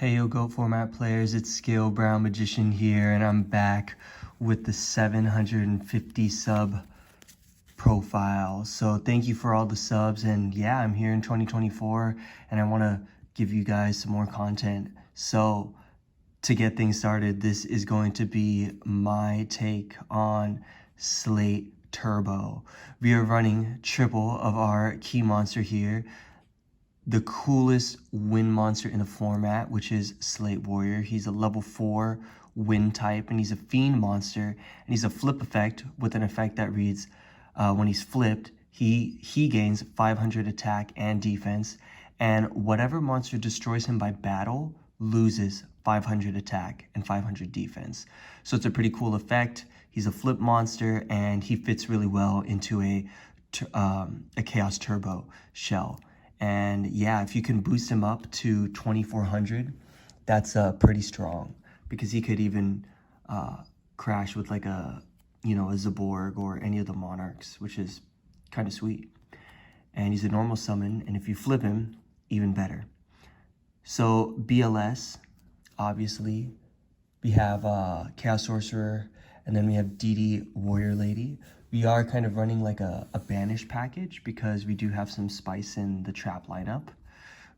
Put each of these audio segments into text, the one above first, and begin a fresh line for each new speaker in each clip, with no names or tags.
Hey yo, Go Format players, it's Scale Brown Magician here, and I'm back with the 750 sub profile. So thank you for all the subs, and yeah, I'm here in 2024, and I want to give you guys some more content. So to get things started, this is going to be my take on SLATE Turbo. We are running triple of our key monster here, the coolest wind monster in the format, which is SLATE Warrior. He's a level 4 wind type, and he's a fiend monster, and he's a flip effect with an effect that reads, when he's flipped, he gains 500 attack and defense, and whatever monster destroys him by battle loses 500 attack and 500 defense. So it's a pretty cool effect. He's a flip monster, and he fits really well into a Chaos Turbo shell. And yeah, if you can boost him up to 2400, that's pretty strong, because he could even crash with like a Zaborg or any of the monarchs, which is kind of sweet. And he's a normal summon, and if you flip him, even better. So BLS, obviously, we have Chaos Sorcerer, and then we have DD Warrior Lady. We are kind of running like a banish package because we do have some spice in the trap lineup.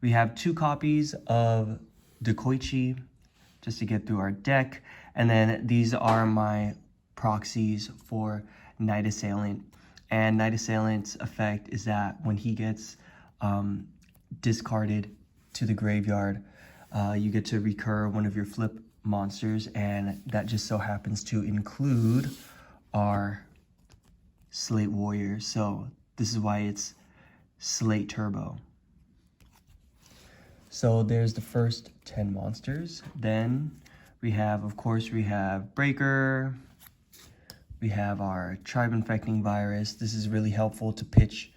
We have 2 copies of Dekoichi just to get through our deck. And then these are my proxies for Night Assailant. And Night Assailant's effect is that when he gets discarded to the graveyard, you get to recur one of your flip monsters, and that just so happens to include our SLATE Warrior. So this is why it's SLATE Turbo. So there's the first 10 monsters. Then we have, of course, we have Breaker. We have our Tribe Infecting Virus. This is really helpful to pitch,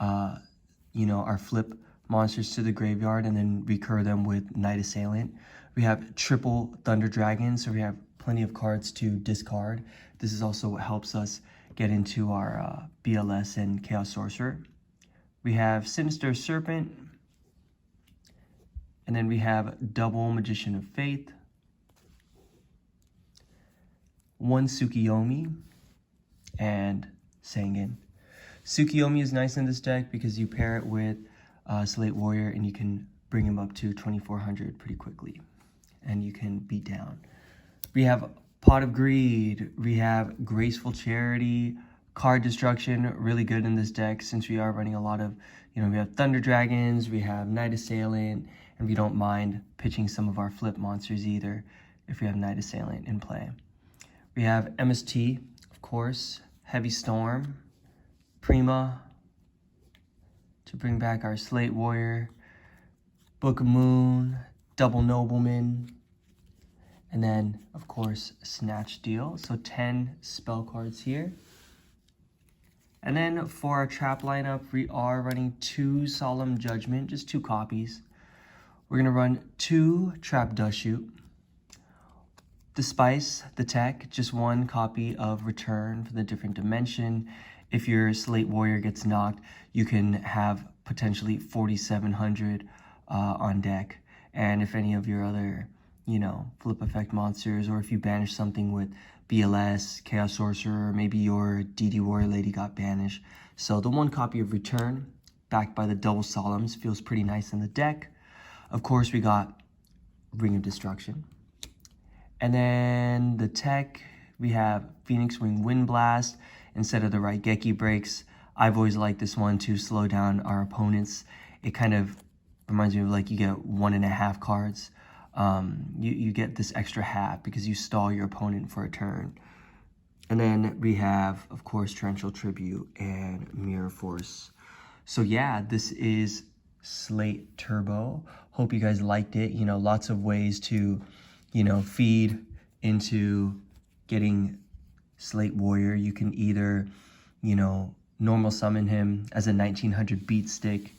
our flip monsters to the graveyard and then recur them with Night Assailant. We have triple Thunder Dragon, so we have plenty of cards to discard. This is also what helps us get into our BLS and Chaos Sorcerer. We have Sinister Serpent, and then we have double Magician of Faith, 1 Tsukiyomi, and Sangan. Tsukiyomi is nice in this deck because you pair it with SLATE Warrior, and you can bring him up to 2400 pretty quickly, and you can beat down. We have Pot of Greed, we have Graceful Charity, Card Destruction, really good in this deck since we are running a lot of, we have Thunder Dragons, we have Night Assailant, and we don't mind pitching some of our flip monsters either if we have Night Assailant in play. We have MST, of course, Heavy Storm, Prima, to bring back our SLATE Warrior, Book of Moon, Double Nobleman, and then, of course, Snatch Deal. So 10 spell cards here. And then for our trap lineup, we are running 2 Solemn Judgment, just 2 copies. We're going to run 2 Trap Dust Shoot. The Spice, the Tech, just 1 copy of Return for the different dimension. If your SLATE Warrior gets knocked, you can have potentially 4700 on deck. And if any of your other flip effect monsters, or if you banish something with BLS, Chaos Sorcerer, maybe your DD Warrior Lady got banished. So the 1 copy of Return, backed by the double Solemns, feels pretty nice in the deck. Of course, we got Ring of Destruction. And then the tech, we have Phoenix Wing Wind Blast instead of the Raigeki Breaks. I've always liked this one to slow down our opponents. It kind of reminds me of like you get 1.5 cards. You get this extra half because you stall your opponent for a turn. And then we have, of course, Torrential Tribute and Mirror Force. So yeah, this is SLATE Turbo. Hope you guys liked it. Lots of ways to, feed into getting SLATE Warrior. You can either, normal summon him as a 1900 beat stick.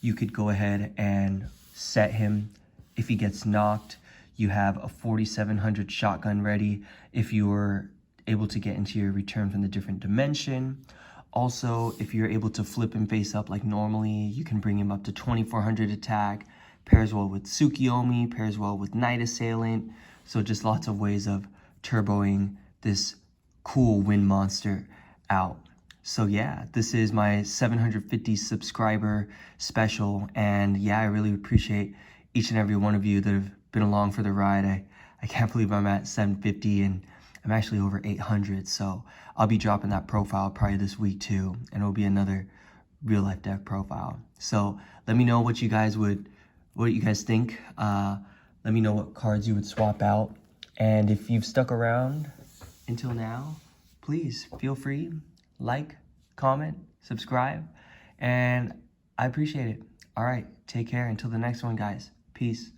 You could go ahead and set him. If he gets knocked, you have a 4700 shotgun ready if you're able to get into your return from the different dimension. Also, if you're able to flip him face up like normally, you can bring him up to 2400 attack, pairs well with Tsukiyomi, pairs well with Night Assailant. So just lots of ways of turboing this cool wind monster out. So yeah, this is my 750 subscriber special, and yeah, I really appreciate each and every one of you that have been along for the ride. I can't believe I'm at 750 and I'm actually over 800, so I'll be dropping that profile probably this week too, and it'll be another real life deck profile. So let me know what you guys think. Let me know what cards you would swap out, and if you've stuck around until now, please feel free, like, comment, subscribe, and I appreciate it. All right, take care until the next one, guys. Peace.